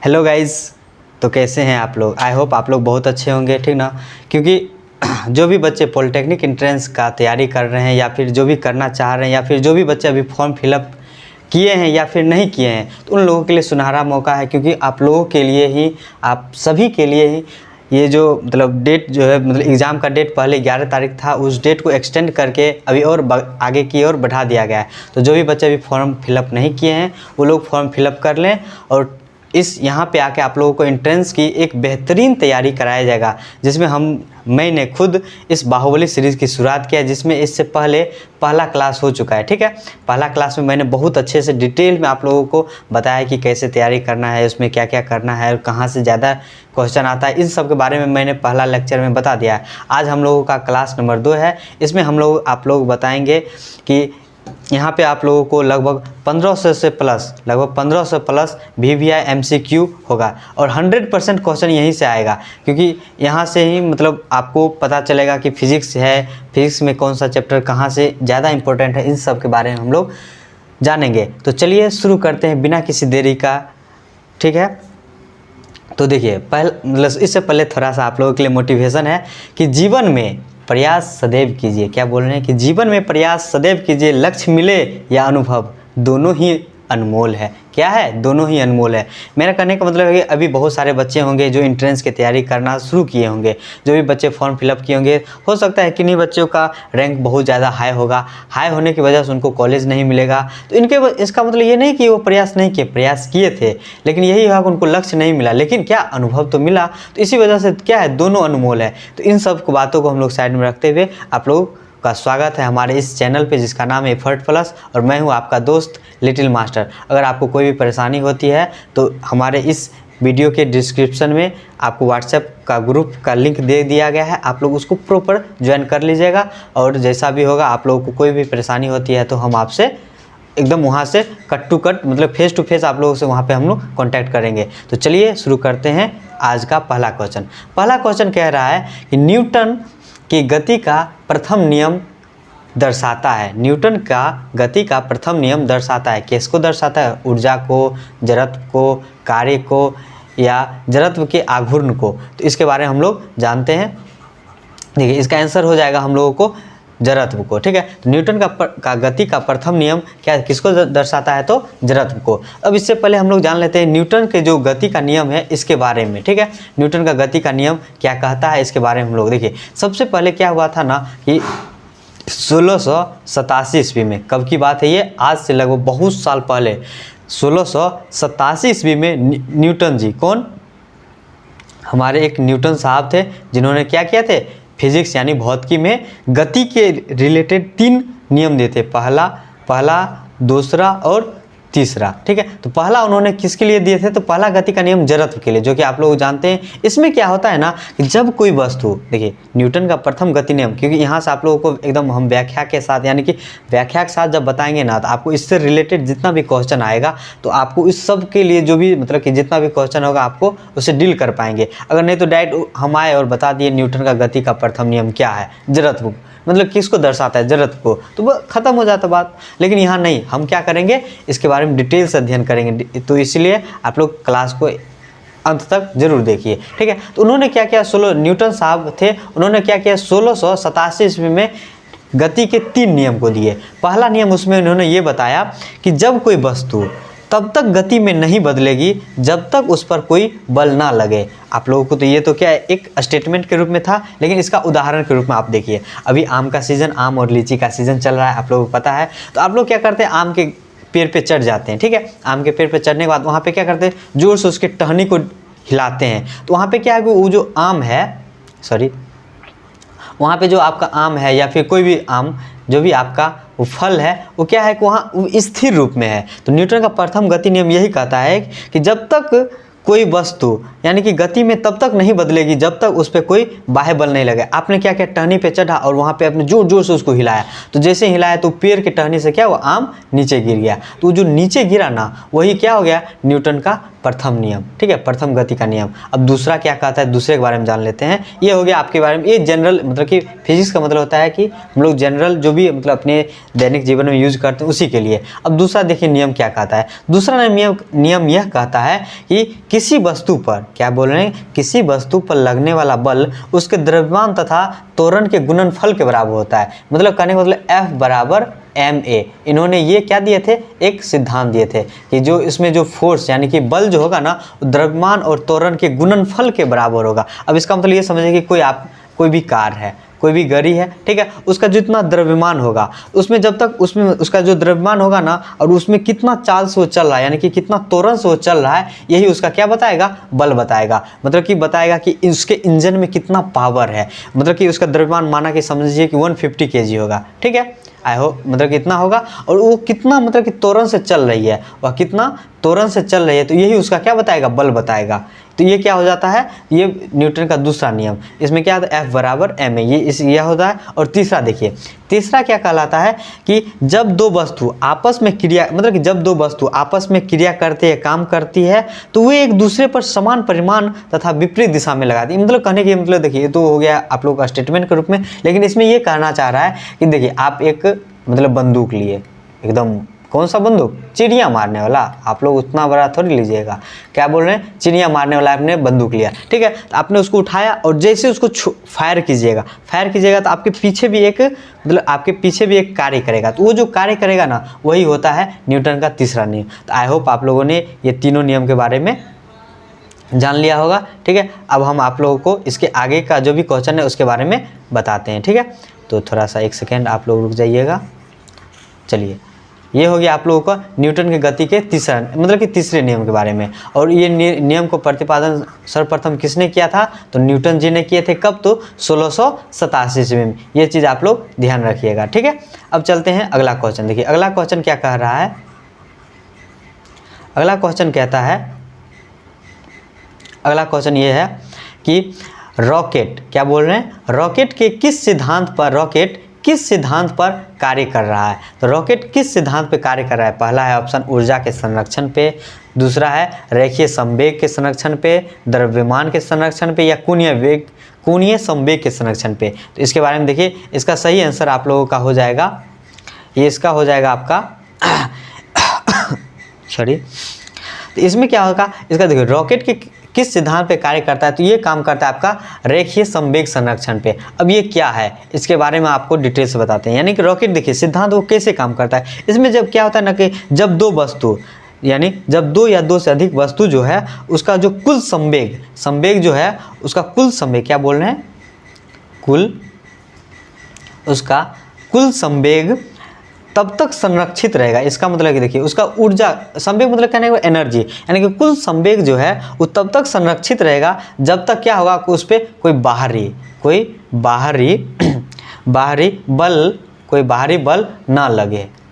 Hello guys, तो कैसे हैं आप लोग। आई होप आप लोग बहुत अच्छे होंगे, ठीक ना। क्योंकि जो भी बच्चे पॉलिटेक्निक एंट्रेंस का तैयारी कर रहे हैं या फिर जो भी करना चाह रहे हैं या फिर जो भी बच्चे अभी फॉर्म फिलअप किए हैं या फिर नहीं किए हैं, तो उन लोगों के लिए सुनहरा मौका है। क्योंकि आप लोगों के लिए ही, आप सभी के लिए ही ये जो डेट जो है, एग्ज़ाम का डेट पहले 11 तारीख था, उस डेट को एक्सटेंड करके अभी और आगे की ओर बढ़ा दिया गया है। तो जो भी बच्चे अभी फॉर्म फिलअप नहीं किए हैं वो लोग फॉर्म फिलअप कर लें और इस यहाँ पे आके आप लोगों को एंट्रेंस की एक बेहतरीन तैयारी कराया जाएगा, जिसमें मैंने खुद इस बाहुबली सीरीज़ की शुरुआत किया, जिसमें इससे पहले पहला क्लास हो चुका है। ठीक है, पहला क्लास में मैंने बहुत अच्छे से डिटेल में आप लोगों को बताया कि कैसे तैयारी करना है, उसमें क्या क्या करना है और कहाँ से ज़्यादा क्वेश्चन आता है, इन सब के बारे में मैंने पहला लेक्चर में बता दिया है। आज हम लोगों का क्लास नंबर 2 है। इसमें आप लोग बताएंगे कि यहाँ पे आप लोगों को लगभग 1500 से प्लस VVI MCQ होगा और 100% क्वेश्चन यहीं से आएगा। क्योंकि यहाँ से ही आपको पता चलेगा कि फिज़िक्स है, फिज़िक्स में कौन सा चैप्टर कहाँ से ज़्यादा इंपॉर्टेंट है, इन सब के बारे में हम लोग जानेंगे। तो चलिए शुरू करते हैं बिना किसी देरी का। ठीक है, तो देखिए इससे पहले थोड़ा सा आप लोगों के लिए मोटिवेशन है कि जीवन में प्रयास सदैव कीजिए। क्या बोल रहे हैं कि जीवन में प्रयास सदैव कीजिए, लक्ष्य मिले या अनुभव, दोनों ही अनमोल है। क्या है? दोनों ही अनमोल है। मेरा कहने का मतलब है कि अभी बहुत सारे बच्चे होंगे जो एंट्रेंस की तैयारी करना शुरू किए होंगे, जो भी बच्चे फॉर्म फिलअप किए होंगे, हो सकता है किन्हीं बच्चों का रैंक बहुत ज़्यादा हाई होगा, हाई होने की वजह से उनको कॉलेज नहीं मिलेगा। तो इसका मतलब ये नहीं कि वो प्रयास नहीं किए, प्रयास किए थे, लेकिन यही हुआ कि उनको लक्ष्य नहीं मिला, लेकिन क्या अनुभव तो मिला। तो इसी वजह से क्या है, दोनों अनमोल है। तो इन सब बातों को हम लोग साइड में रखते हुए आप लोग का स्वागत है हमारे इस चैनल पे, जिसका नाम है एफर्ट प्लस, और मैं हूं आपका दोस्त लिटिल मास्टर। अगर आपको कोई भी परेशानी होती है तो हमारे इस वीडियो के डिस्क्रिप्शन में आपको व्हाट्सएप का ग्रुप का लिंक दे दिया गया है, आप लोग उसको प्रॉपर ज्वाइन कर लीजिएगा। और जैसा भी होगा, आप लोगों को कोई भी परेशानी होती है तो हम आपसे एकदम वहाँ से cut to cut face to face आप लोगों से वहाँ पे हम लोग कॉन्टैक्ट करेंगे। तो चलिए शुरू करते हैं आज का पहला क्वेश्चन। पहला क्वेश्चन कह रहा है कि न्यूटन की गति का प्रथम नियम दर्शाता है। न्यूटन का गति का प्रथम नियम दर्शाता है। किसको दर्शाता है? ऊर्जा को, जड़त्व को, कार्य को या जड़त्व के आघूर्ण को। तो इसके बारे में हम लोग जानते हैं। देखिए, इसका आंसर हो जाएगा हम लोगों को जड़त्व को। ठीक है, तो न्यूटन का गति का प्रथम नियम क्या किसको दर्शाता है? तो जड़त्व को। अब इससे पहले हम लोग जान लेते हैं न्यूटन के जो गति का नियम है इसके बारे में। ठीक है, न्यूटन का गति का नियम क्या कहता है इसके बारे में हम लोग देखिए। सबसे पहले क्या हुआ था ना कि 1687 ईस्वी में, कब की बात है ये? आज से लगभग बहुत साल पहले 1687 ईस्वी में न्यूटन जी, कौन? हमारे एक न्यूटन साहब थे, जिन्होंने क्या किया थे? फिजिक्स यानी भौतिकी में गति के रिलेटेड 3 नियम दिए थे। पहला, दूसरा और तीसरा। ठीक है, तो पहला उन्होंने किसके लिए दिए थे? तो पहला गति का नियम जड़त्व के लिए, जो कि आप लोग जानते हैं। इसमें क्या होता है ना कि जब कोई वस्तु, देखिए न्यूटन का प्रथम गति नियम, क्योंकि यहाँ से आप लोगों को एकदम हम व्याख्या के साथ, यानी कि व्याख्या के साथ जब बताएंगे ना, तो आपको इससे रिलेटेड जितना भी क्वेश्चन आएगा तो आपको इस सब के लिए जो भी कि जितना भी क्वेश्चन होगा आपको उससे डील कर पाएंगे। अगर नहीं तो डायरेक्ट हम आए और बता दिए न्यूटन का गति का प्रथम नियम क्या है, जड़त्व, किसको दर्शाता है? जड़त्व को, तो वो खत्म हो जाता बात। लेकिन यहाँ नहीं, हम क्या करेंगे, इसके बारे में डिटेल से अध्ययन करेंगे। तो इसलिए आप लोग क्लास को अंत तक जरूर देखिए। ठीक है, तो उन्होंने क्या किया, न्यूटन साहब थे, उन्होंने क्या किया, 1687 ईस्वी में गति के 3 नियम को दिए। पहला नियम, उसमें उन्होंने ये बताया कि जब कोई वस्तु तब तक गति में नहीं बदलेगी जब तक उस पर कोई बल ना लगे। आप लोगों को तो ये तो क्या है, एक स्टेटमेंट के रूप में था, लेकिन इसका उदाहरण के रूप में आप देखिए। अभी आम का सीज़न, आम और लीची का सीज़न चल रहा है, आप लोगों को पता है। तो आप लोग क्या करते हैं, आम के पेड़ पे चढ़ जाते हैं। ठीक है, आम के पेड़ पे चढ़ने के बाद वहाँ पे क्या करते हैं, जोर से उसके टहनी को हिलाते हैं। तो वहाँ पे क्या है, वो जो आम है, वहाँ पे जो आपका आम है या फिर कोई भी आम, जो भी आपका वो फल है, वो क्या है कि वहाँ स्थिर रूप में है। तो न्यूटन का प्रथम गति नियम यही कहता है कि जब तक कोई वस्तु, यानी कि गति में तब तक नहीं बदलेगी जब तक उस पर कोई बाह्य बल नहीं लगे। आपने क्या किया, टहनी पे चढ़ा और वहाँ पे अपने जोर जोर से उसको हिलाया। तो जैसे हिलाया तो पेड़ के टहनी से क्या, वो आम नीचे गिर गया। तो जो नीचे गिरा ना, वही क्या हो गया, न्यूटन का प्रथम नियम, ठीक है, प्रथम गति का नियम। अब दूसरा क्या कहता है, दूसरे के बारे में जान लेते हैं। ये हो गया आपके बारे में, ये जनरल मतलब कि फिजिक्स का मतलब होता है कि हम लोग जनरल जो भी मतलब अपने दैनिक जीवन में यूज करते हैं उसी के लिए। अब दूसरा देखिए नियम क्या कहता है। दूसरा नियम यह कहता है कि किसी वस्तु पर, क्या बोल रहे हैं, किसी वस्तु पर लगने वाला बल उसके द्रव्यमान तथा त्वरण के गुणनफल के बराबर होता है। मतलब कहने का मतलब F बराबर ma। इन्होंने ये क्या दिए थे, एक सिद्धांत दिए थे कि जो इसमें जो फोर्स यानी कि बल जो होगा ना, द्रव्यमान और त्वरण के गुणनफल के बराबर होगा। अब इसका मतलब ये समझिए कि कोई भी कार है, कोई भी गाड़ी है, ठीक है, उसका जितना द्रव्यमान होगा उसमें जब तक उसमें उसका जो द्रव्यमान होगा ना, और उसमें कितना चाल से वो चल रहा है यानी कि कितना त्वरण से वो चल रहा है, यही उसका क्या बताएगा, बल बताएगा। मतलब कि बताएगा कि उसके इंजन में कितना पावर है। मतलब कि उसका द्रव्यमान माना कि समझिए कि 150 kg होगा, ठीक है, आई होप मतलब कितना होगा, और वो कितना मतलब कि त्वरण से चल रही है, वह कितना त्वरण से चल रही है, तो यही उसका क्या बताएगा, बल बताएगा। तो ये क्या हो जाता है, ये न्यूटन का दूसरा नियम। इसमें क्या आता है, F बराबर ma, यह होता है। और तीसरा देखिए, तीसरा क्या कहलाता है कि जब दो वस्तु आपस में क्रिया, मतलब कि जब दो वस्तु आपस में क्रिया करते हैं, काम करती है, तो वे एक दूसरे पर समान परिमाण तथा विपरीत दिशा में लगाती है। मतलब कहने की मतलब देखिए, ये तो हो गया आप लोग का स्टेटमेंट के रूप में, लेकिन इसमें ये कहना चाह रहा है कि देखिए आप एक मतलब बंदूक लिए, एकदम कौन सा बंदूक, चिड़िया मारने वाला। आप लोग उतना बड़ा थोड़ी लीजिएगा, क्या बोल रहे हैं, चिड़िया मारने वाला आपने बंदूक लिया, ठीक है, तो आपने उसको उठाया और जैसे उसको फायर कीजिएगा तो आपके पीछे भी एक मतलब आपके पीछे भी एक कार्य करेगा। तो वो जो कार्य करेगा ना, वही होता है न्यूटन का तीसरा नियम। तो आई होप आप लोगों ने ये तीनों नियम के बारे में जान लिया होगा, ठीक है। अब हम आप लोगों को इसके आगे का जो भी क्वेश्चन है उसके बारे में बताते हैं, ठीक है। तो थोड़ा सा एक सेकेंड आप लोग रुक जाइएगा। चलिए, ये हो गया आप लोगों का न्यूटन की गति के तीसरा मतलब कि तीसरे नियम के बारे में। और ये नियम को प्रतिपादन सर्वप्रथम किसने किया था, तो न्यूटन जी ने किए थे। कब, तो 1687 ईस्वी में। ये चीज़ आप लोग ध्यान रखिएगा, ठीक है। अब चलते हैं अगला क्वेश्चन। देखिए अगला क्वेश्चन क्या कह रहा है, अगला क्वेश्चन कहता है, अगला क्वेश्चन ये है कि रॉकेट, क्या बोल रहे हैं, रॉकेट के किस सिद्धांत पर कार्य कर रहा है। तो रॉकेट किस सिद्धांत पे कार्य कर रहा है। पहला है ऑप्शन ऊर्जा के संरक्षण पे, दूसरा है रेखीय संवेग के संरक्षण पे, द्रव्यमान के संरक्षण पे, या कोणीय संवेग के संरक्षण पे। तो इसके बारे में देखिए, इसका सही आंसर आप लोगों का हो जाएगा, ये इसका हो जाएगा आपका सॉरी। तो इसमें क्या होगा, इसका देखिए रॉकेट के किस सिद्धांत पे कार्य करता है, तो ये काम करता है आपका रेखीय संवेग संरक्षण पे। अब ये क्या है, इसके बारे में आपको डिटेल से बताते हैं। यानी कि रॉकेट देखिए सिद्धांत वो कैसे काम करता है। इसमें जब क्या होता है ना कि जब दो वस्तु यानी जब दो या दो से अधिक वस्तु जो है उसका जो कुल संवेग जो है उसका कुल संवेग, क्या बोल रहे हैं, उसका कुल संवेग तब तक संरक्षित रहेगा। इसका मतलब कि देखिए उसका ऊर्जा संवेग मतलब कहने का एनर्जी, यानी कि कुल संवेग जो है वो तब तक संरक्षित रहेगा जब तक क्या होगा, उस पर कोई बाहरी बल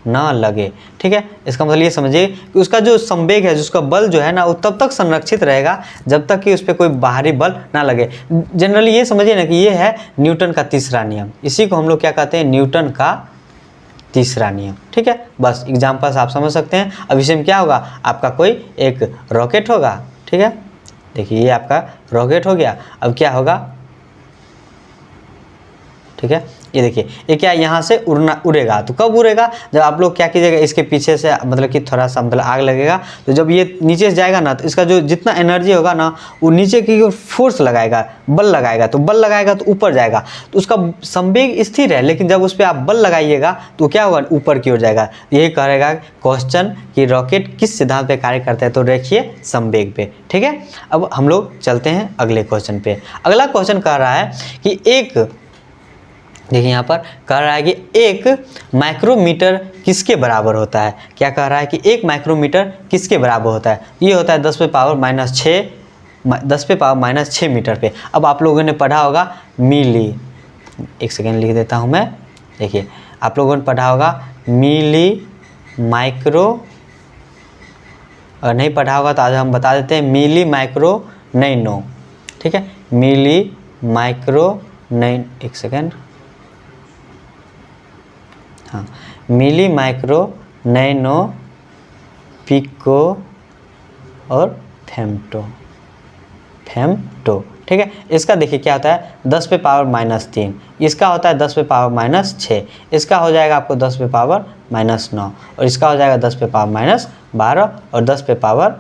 ना लगे, ठीक है। इसका मतलब ये समझिए कि उसका जो संवेग है, जिसका बल जो है ना, वो तब तक संरक्षित रहेगा जब तक कि उस पर कोई बाहरी बल ना लगे। जनरली ये समझिए ना कि ये है न्यूटन का तीसरा नियम। इसी को हम लोग क्या कहते हैं, न्यूटन का तीसरा नियम, ठीक है। बस एग्जाम्पल्स आप समझ सकते हैं। अब इसमें क्या होगा, आपका कोई एक रॉकेट होगा, ठीक है। देखिए ये आपका रॉकेट हो गया। अब क्या होगा, ठीक है, ये देखिए ये क्या यहाँ से उड़ेगा। तो कब उड़ेगा, जब आप लोग क्या कीजिएगा, इसके पीछे से मतलब कि थोड़ा सा मतलब आग लगेगा। तो जब ये नीचे से जाएगा ना, तो इसका जो जितना एनर्जी होगा ना, वो नीचे की ओर फोर्स लगाएगा, बल लगाएगा तो ऊपर जाएगा। तो उसका संवेग स्थिर है, लेकिन जब उस पर आप बल लगाइएगा तो क्या होगा, ऊपर की ओर जाएगा। यही कहेगा क्वेश्चन कि रॉकेट किस सिद्धांत पे कार्य करता है, तो रेखीय संवेग पे, ठीक है। अब हम लोग चलते हैं अगले क्वेश्चन पे। अगला क्वेश्चन कह रहा है कि देखिए यहाँ पर कह रहा है कि 1 माइक्रोमीटर किसके बराबर होता है। क्या कह रहा है कि 1 माइक्रोमीटर किसके बराबर होता है। ये होता है 10 पे पावर माइनस 6 मीटर पे। अब आप लोगों ने पढ़ा होगा मिली, एक सेकेंड लिख देता हूँ मैं। देखिए आप लोगों ने पढ़ा होगा मिली माइक्रो, अगर नहीं पढ़ा होगा तो आज हम बता देते हैं मिली माइक्रो नैनो, ठीक है। मिली माइक्रो एक सेकेंड, हाँ, मिली माइक्रो नैनो पिको और फेमटो, ठीक है। इसका देखिए क्या होता है 10 पे पावर -3, इसका होता है 10 पे पावर -6, इसका हो जाएगा आपको 10 पे पावर -9 और इसका हो जाएगा 10 पे पावर -12 और 10 पे power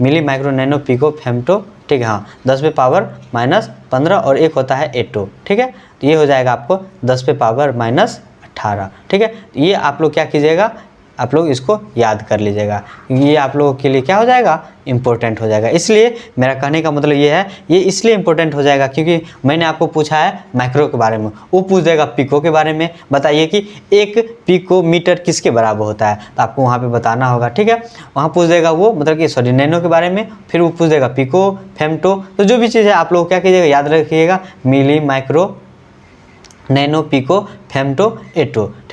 milli micro nano pico femto, ठीक है। हाँ 10 पे पावर -15 और एक होता है एटो, ठीक है। तो ये हो जाएगा आपको 10 पे पावर -18, ठीक है। ये आप लोग क्या कीजिएगा, आप लोग इसको याद कर लीजिएगा, ये आप लोगों के लिए क्या हो जाएगा, इम्पोर्टेंट हो जाएगा। इसलिए मेरा कहने का मतलब ये है, ये इसलिए इम्पोर्टेंट हो जाएगा क्योंकि मैंने आपको पूछा है माइक्रो के बारे में, वो पूछ देगा पिको के बारे में, बताइए कि 1 पिको मीटर किसके बराबर होता है, तो आपको वहाँ पे बताना होगा, ठीक है। वहाँ पूछ देगा वो मतलब कि नैनो के बारे में, फिर वो पूछ देगा पिको, फेमटो, तो जो भी चीज़ है आप लोग क्या कीजिएगा, याद रखिएगा, मिली, माइक्रो, नैनो, पिको, फेमटो, एटो, ठीक।